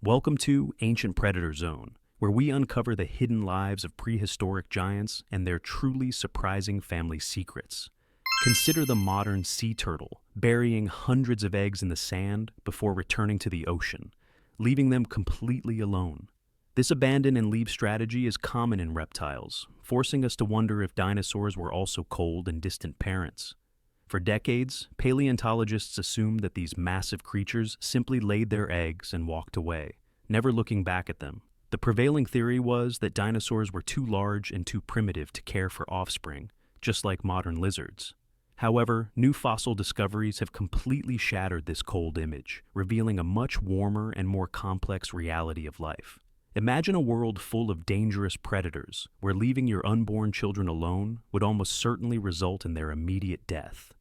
Welcome to Ancient Predator Zone, where we uncover the hidden lives of prehistoric giants and their truly surprising family secrets. Consider the modern sea turtle, burying hundreds of eggs in the sand before returning to the ocean, leaving them completely alone. This abandon and leave strategy is common in reptiles, forcing us to wonder if dinosaurs were also cold and distant parents. For decades, paleontologists assumed that these massive creatures simply laid their eggs and walked away, never looking back at them. The prevailing theory was that dinosaurs were too large and too primitive to care for offspring, just like modern lizards. However, new fossil discoveries have completely shattered this cold image, revealing a much warmer and more complex reality of life. Imagine a world full of dangerous predators, where leaving your unborn children alone would almost certainly result in their immediate death.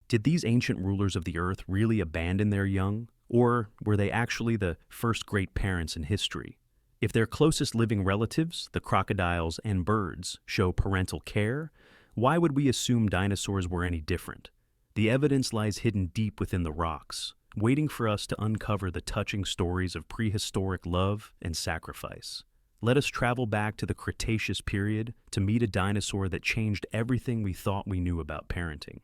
Did these ancient rulers of the earth really abandon their young, or were they actually the first great parents in history? If their closest living relatives, the crocodiles and birds, show parental care, why would we assume dinosaurs were any different? The evidence lies hidden deep within the rocks, waiting for us to uncover the touching stories of prehistoric love and sacrifice. Let us travel back to the Cretaceous period to meet a dinosaur that changed everything we thought we knew about parenting.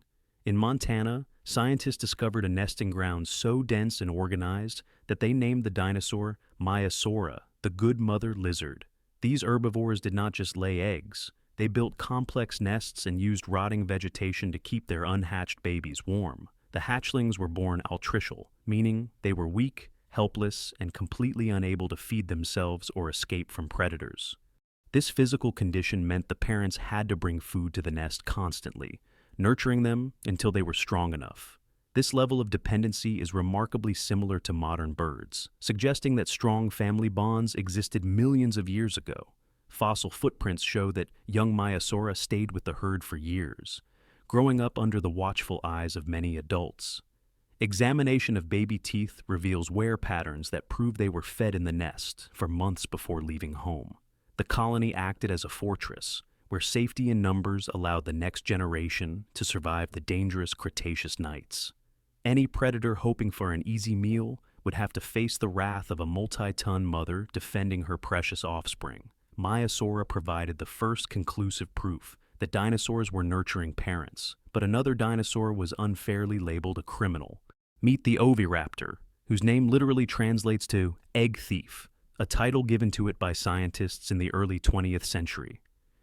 In Montana, scientists discovered a nesting ground so dense and organized that they named the dinosaur Maiasaura, the good mother lizard. These herbivores did not just lay eggs. They built complex nests and used rotting vegetation to keep their unhatched babies warm. The hatchlings were born altricial, meaning they were weak, helpless, and completely unable to feed themselves or escape from predators. This physical condition meant the parents had to bring food to the nest constantly, nurturing them until they were strong enough. This level of dependency is remarkably similar to modern birds, suggesting that strong family bonds existed millions of years ago. Fossil footprints show that young Maiasaura stayed with the herd for years, growing up under the watchful eyes of many adults. Examination of baby teeth reveals wear patterns that prove they were fed in the nest for months before leaving home. The colony acted as a fortress, where safety in numbers allowed the next generation to survive the dangerous Cretaceous nights. Any predator hoping for an easy meal would have to face the wrath of a multi-ton mother defending her precious offspring. Maiasaura provided the first conclusive proof that dinosaurs were nurturing parents, but another dinosaur was unfairly labeled a criminal. Meet the oviraptor, whose name literally translates to egg thief, a title given to it by scientists in the early 20th century.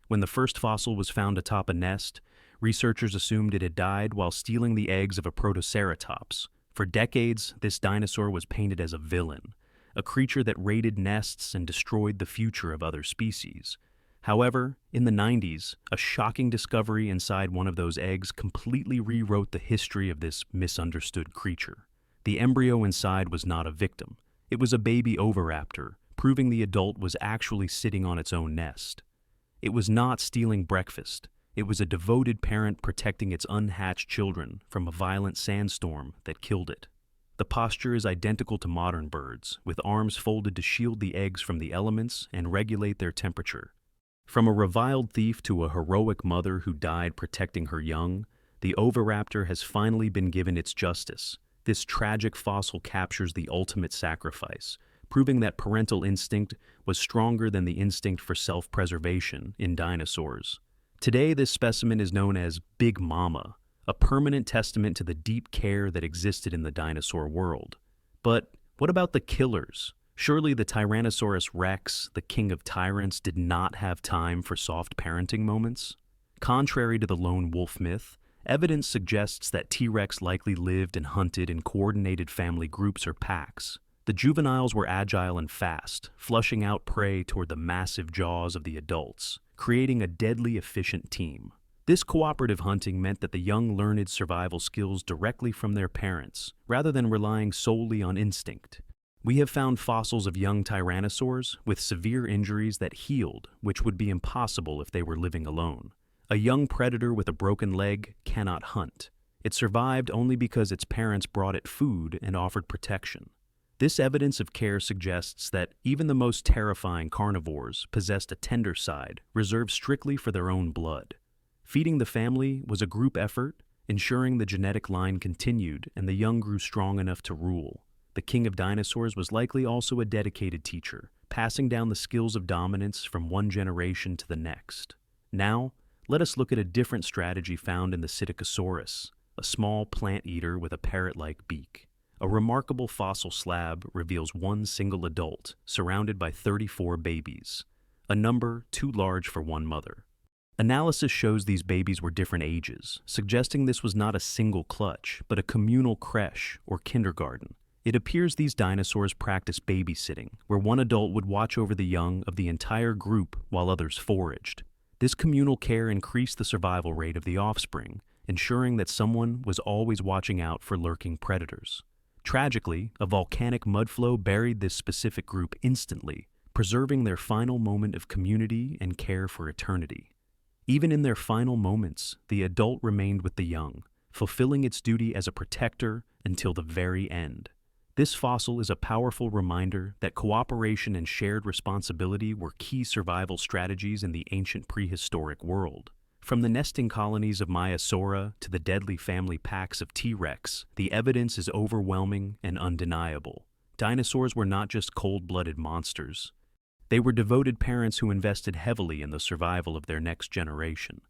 When the first fossil was found atop a nest, researchers assumed it had died while stealing the eggs of a protoceratops. For decades, this dinosaur was painted as a villain, a creature that raided nests and destroyed the future of other species. However, in the 90s, a shocking discovery inside one of those eggs completely rewrote the history of this misunderstood creature. The embryo inside was not a victim. It was a baby oviraptor, proving the adult was actually sitting on its own nest. It was not stealing breakfast. It was a devoted parent protecting its unhatched children from a violent sandstorm that killed it. The posture is identical to modern birds, with arms folded to shield the eggs from the elements and regulate their temperature. From a reviled thief to a heroic mother who died protecting her young, the oviraptor has finally been given its justice. This tragic fossil captures the ultimate sacrifice, proving that parental instinct was stronger than the instinct for self-preservation in dinosaurs. Today, this specimen is known as Big Mama, a permanent testament to the deep care that existed in the dinosaur world. But what about the killers? Surely the Tyrannosaurus Rex, the king of tyrants, did not have time for soft parenting moments? Contrary to the lone wolf myth, evidence suggests that T-Rex likely lived and hunted in coordinated family groups or packs. The juveniles were agile and fast, flushing out prey toward the massive jaws of the adults, creating a deadly efficient team. This cooperative hunting meant that the young learned survival skills directly from their parents, rather than relying solely on instinct. We have found fossils of young tyrannosaurs with severe injuries that healed, which would be impossible if they were living alone. A young predator with a broken leg cannot hunt. It survived only because its parents brought it food and offered protection. This evidence of care suggests that even the most terrifying carnivores possessed a tender side reserved strictly for their own blood. Feeding the family was a group effort, ensuring the genetic line continued and the young grew strong enough to rule. the king of dinosaurs was likely also a dedicated teacher, passing down the skills of dominance from one generation to the next. Now, let us look at a different strategy found in the Psittacosaurus, a small plant eater with a parrot-like beak. A remarkable fossil slab reveals one single adult, surrounded by 34 babies, a number too large for one mother. Analysis shows these babies were different ages, suggesting this was not a single clutch, but a communal creche or kindergarten. It appears these dinosaurs practiced babysitting, where one adult would watch over the young of the entire group while others foraged. This communal care increased the survival rate of the offspring, ensuring that someone was always watching out for lurking predators. Tragically, a volcanic mudflow buried this specific group instantly, preserving their final moment of community and care for eternity. Even in their final moments, the adult remained with the young, fulfilling its duty as a protector until the very end. This fossil is a powerful reminder that cooperation and shared responsibility were key survival strategies in the ancient prehistoric world. From the nesting colonies of Maiasaura to the deadly family packs of T-Rex, the evidence is overwhelming and undeniable. Dinosaurs were not just cold-blooded monsters. They were devoted parents who invested heavily in the survival of their next generation.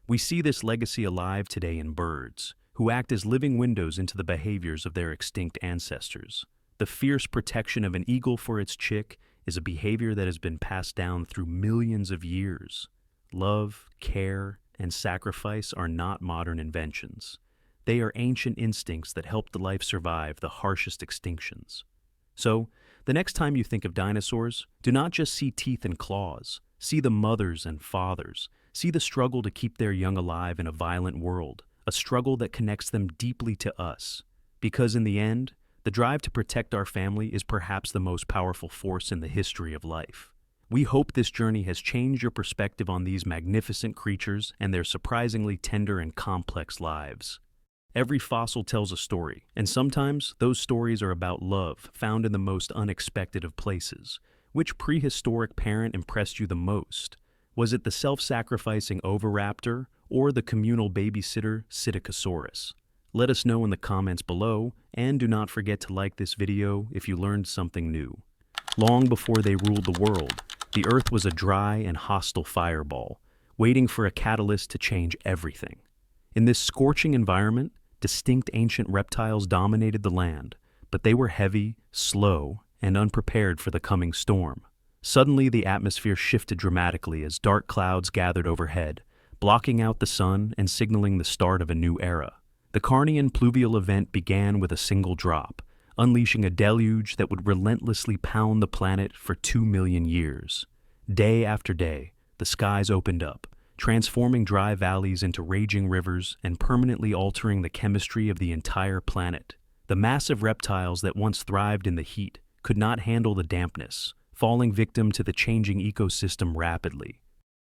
We see this legacy alive today in birds, who act as living windows into the behaviors of their extinct ancestors. The fierce protection of an eagle for its chick is a behavior that has been passed down through millions of years. Love, care, and sacrifice are not modern inventions. They are ancient instincts that helped the life survive the harshest extinctions. So, the next time you think of dinosaurs, do not just see teeth and claws. See the mothers and fathers. See the struggle to keep their young alive in a violent world, a struggle that connects them deeply to us. Because in the end, the drive to protect our family is perhaps the most powerful force in the history of life. We hope this journey has changed your perspective on these magnificent creatures and their surprisingly tender and complex lives. Every fossil tells a story, and sometimes those stories are about love found in the most unexpected of places. Which prehistoric parent impressed you the most? Was it the self-sacrificing oviraptor or the communal babysitter Psittacosaurus? Let us know in the comments below, and do not forget to like this video if you learned something new. Long before they ruled the world, the Earth was a dry and hostile fireball, waiting for a catalyst to change everything. In this scorching environment, distinct ancient reptiles dominated the land, but they were heavy, slow, and unprepared for the coming storm. Suddenly, the atmosphere shifted dramatically as dark clouds gathered overhead, blocking out the sun and signaling the start of a new era. The Carnian pluvial event began with a single drop, unleashing a deluge that would relentlessly pound the planet for 2 million years. Day after day, the skies opened up, transforming dry valleys into raging rivers and permanently altering the chemistry of the entire planet. The massive reptiles that once thrived in the heat could not handle the dampness, falling victim to the changing ecosystem rapidly.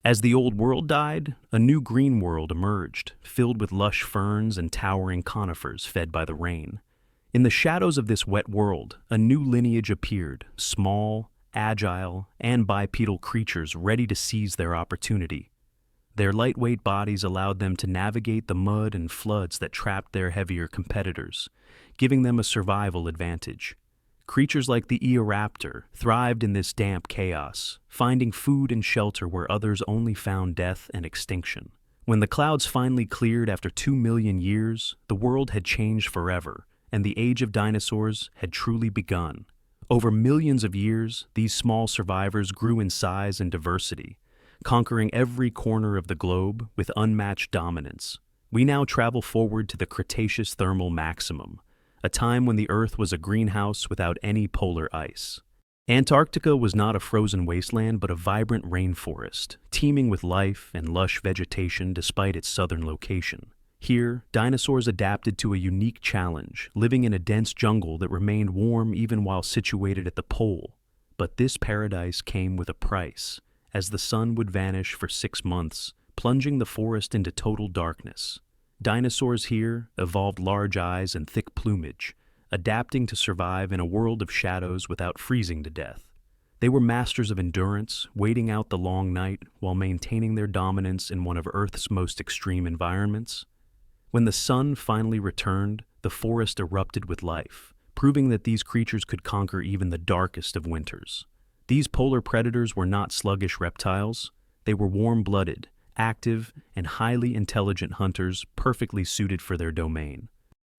As the old world died, a new green world emerged, filled with lush ferns and towering conifers fed by the rain. In the shadows of this wet world, a new lineage appeared, small, agile, and bipedal creatures ready to seize their opportunity. Their lightweight bodies allowed them to navigate the mud and floods that trapped their heavier competitors, giving them a survival advantage. Creatures like the Eoraptor thrived in this damp chaos, finding food and shelter where others only found death and extinction. When the clouds finally cleared after 2 million years, the world had changed forever, and the age of dinosaurs had truly begun. Over millions of years, these small survivors grew in size and diversity, conquering every corner of the globe with unmatched dominance. We now travel forward to the Cretaceous thermal maximum, a time when the Earth was a greenhouse without any polar ice. Antarctica was not a frozen wasteland but a vibrant rainforest, teeming with life and lush vegetation despite its southern location. Here, dinosaurs adapted to a unique challenge, living in a dense jungle that remained warm even while situated at the pole. But this paradise came with a price, as the sun would vanish for 6 months, plunging the forest into total darkness. Dinosaurs here evolved large eyes and thick plumage, adapting to survive in a world of shadows without freezing to death. They were masters of endurance, waiting out the long night while maintaining their dominance in one of Earth's most extreme environments. When the sun finally returned, the forest erupted with life, proving that these creatures could conquer even the darkest of winters. These polar predators were not sluggish reptiles. They were warm-blooded, active, and highly intelligent hunters perfectly suited for their domain.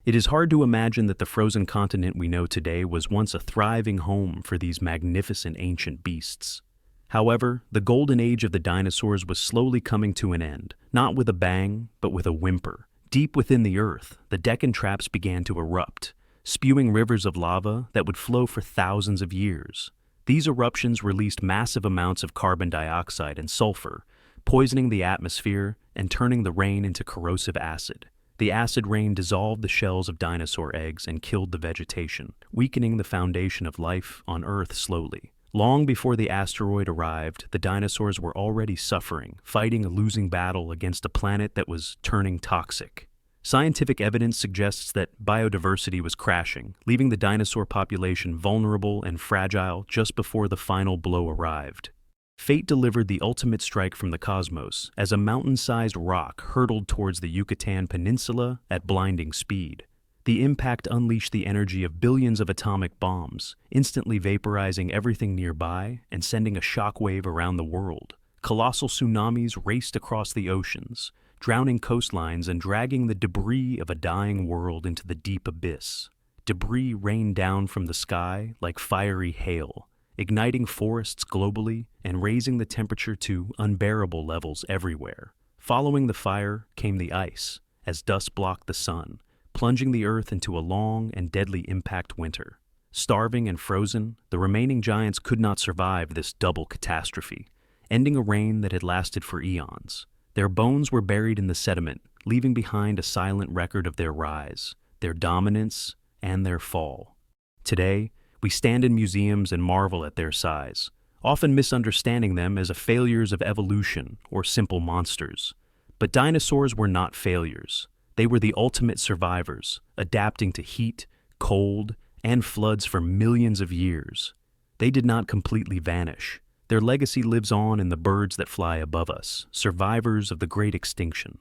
It is hard to imagine that the frozen continent we know today was once a thriving home for these magnificent ancient beasts. However, the golden age of the dinosaurs was slowly coming to an end, not with a bang, but with a whimper. Deep within the earth, the Deccan traps began to erupt, spewing rivers of lava that would flow for thousands of years. These eruptions released massive amounts of carbon dioxide and sulfur, poisoning the atmosphere and turning the rain into corrosive acid. The acid rain dissolved the shells of dinosaur eggs and killed the vegetation, weakening the foundation of life on Earth slowly. Long before the asteroid arrived, the dinosaurs were already suffering, fighting a losing battle against a planet that was turning toxic. Scientific evidence suggests that biodiversity was crashing, leaving the dinosaur population vulnerable and fragile just before the final blow arrived. Fate delivered the ultimate strike from the cosmos as a mountain-sized rock hurtled towards the Yucatan Peninsula at blinding speed. The impact unleashed the energy of billions of atomic bombs, instantly vaporizing everything nearby and sending a shockwave around the world. Colossal tsunamis raced across the oceans, drowning coastlines and dragging the debris of a dying world into the deep abyss. Debris rained down from the sky like fiery hail, igniting forests globally and raising the temperature to unbearable levels everywhere. Following the fire came the ice, as dust blocked the sun, plunging the Earth into a long and deadly impact winter. Starving and frozen, the remaining giants could not survive this double catastrophe, ending a reign that had lasted for eons. Their bones were buried in the sediment, leaving behind a silent record of their rise, their dominance, and their fall. Today, we stand in museums and marvel at their size, often misunderstanding them as failures of evolution or simple monsters. But dinosaurs were not failures. They were the ultimate survivors, adapting to heat, cold, and floods for millions of years. They did not completely vanish. Their legacy lives on in the birds that fly above us, survivors of the great extinction.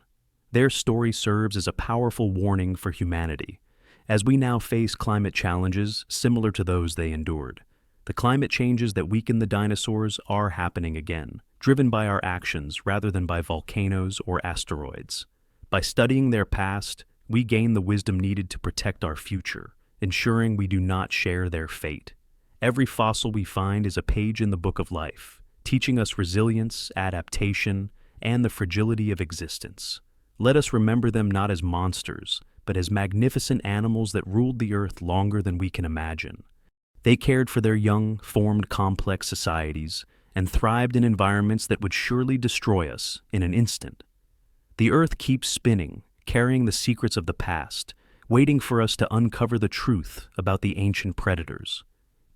Their story serves as a powerful warning for humanity, as we now face climate challenges similar to those they endured. The climate changes that weaken the dinosaurs are happening again, driven by our actions rather than by volcanoes or asteroids. By studying their past, we gain the wisdom needed to protect our future, ensuring we do not share their fate. Every fossil we find is a page in the book of life, teaching us resilience, adaptation, and the fragility of existence. Let us remember them not as monsters, but as magnificent animals that ruled the earth longer than we can imagine. They cared for their young, formed complex societies, and thrived in environments that would surely destroy us in an instant. The earth keeps spinning, carrying the secrets of the past, waiting for us to uncover the truth about the ancient predators.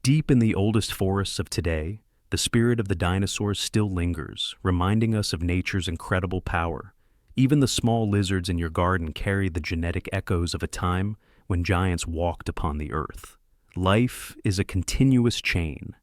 Deep in the oldest forests of today, the spirit of the dinosaurs still lingers, reminding us of nature's incredible power. Even the small lizards in your garden carry the genetic echoes of a time when giants walked upon the earth. Life is a continuous chain,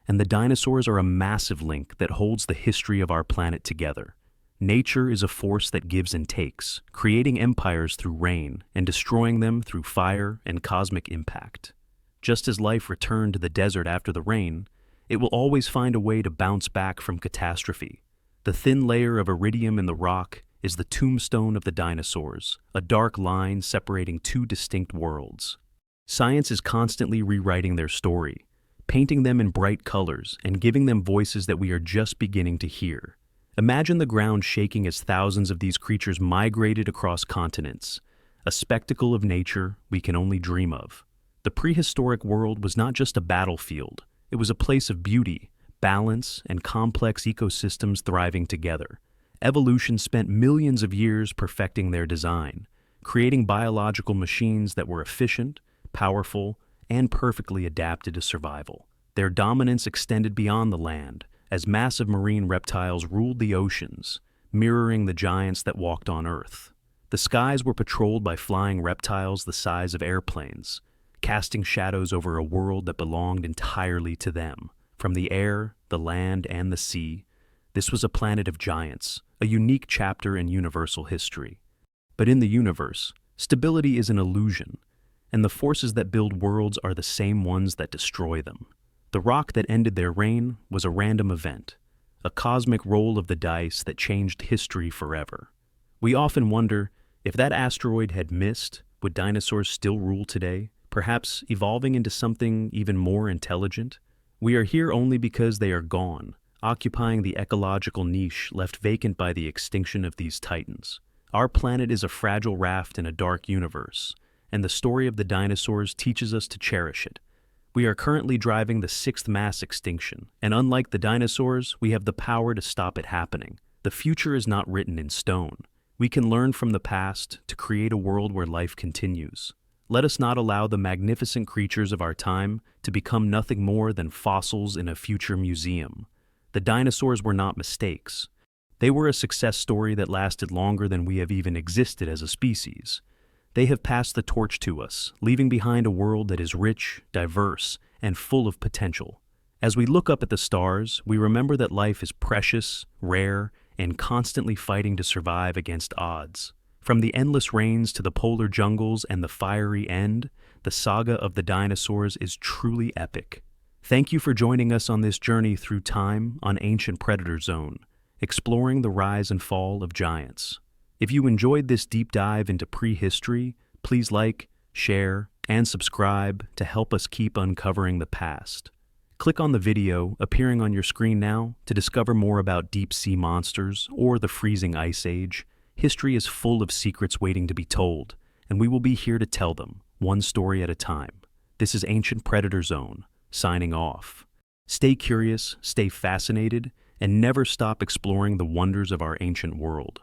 and the dinosaurs are a massive link that holds the history of our planet together. Nature is a force that gives and takes, creating empires through rain and destroying them through fire and cosmic impact. Just as life returned to the desert after the rain, it will always find a way to bounce back from catastrophe. The thin layer of iridium in the rock is the tombstone of the dinosaurs, a dark line separating two distinct worlds. Science is constantly rewriting their story, painting them in bright colors and giving them voices that we are just beginning to hear. Imagine the ground shaking as thousands of these creatures migrated across continents, a spectacle of nature we can only dream of. The prehistoric world was not just a battlefield, it was a place of beauty, balance, and complex ecosystems thriving together. Evolution spent millions of years perfecting their design, creating biological machines that were efficient, powerful, and perfectly adapted to survival. Their dominance extended beyond the land, as massive marine reptiles ruled the oceans, mirroring the giants that walked on Earth. The skies were patrolled by flying reptiles the size of airplanes, casting shadows over a world that belonged entirely to them. From the air, the land, and the sea, this was a planet of giants, a unique chapter in universal history. But in the universe, stability is an illusion, and the forces that build worlds are the same ones that destroy them. The rock that ended their reign was a random event, a cosmic roll of the dice that changed history forever. We often wonder, if that asteroid had missed, would dinosaurs still rule today, perhaps evolving into something even more intelligent? We are here only because they are gone, occupying the ecological niche left vacant by the extinction of these titans. Our planet is a fragile raft in a dark universe, and the story of the dinosaurs teaches us to cherish it. We are currently driving the sixth mass extinction, and unlike the dinosaurs, we have the power to stop it happening. The future is not written in stone. We can learn from the past to create a world where life continues. Let us not allow the magnificent creatures of our time to become nothing more than fossils in a future museum. The dinosaurs were not mistakes. They were a success story that lasted longer than we have even existed as a species. They have passed the torch to us, leaving behind a world that is rich, diverse, and full of potential. As we look up at the stars, we remember that life is precious, rare, and constantly fighting to survive against odds. From the endless rains to the polar jungles and the fiery end, the saga of the dinosaurs is truly epic. Thank you for joining us on this journey through time on Ancient Predator Zone, exploring the rise and fall of giants. If you enjoyed this deep dive into prehistory, please like, share, and subscribe to help us keep uncovering the past. Click on the video appearing on your screen now to discover more about deep-sea monsters or the freezing ice age. History is full of secrets waiting to be told, and we will be here to tell them, one story at a time. This is Ancient Predator Zone, signing off. Stay curious, stay fascinated, and never stop exploring the wonders of our ancient world.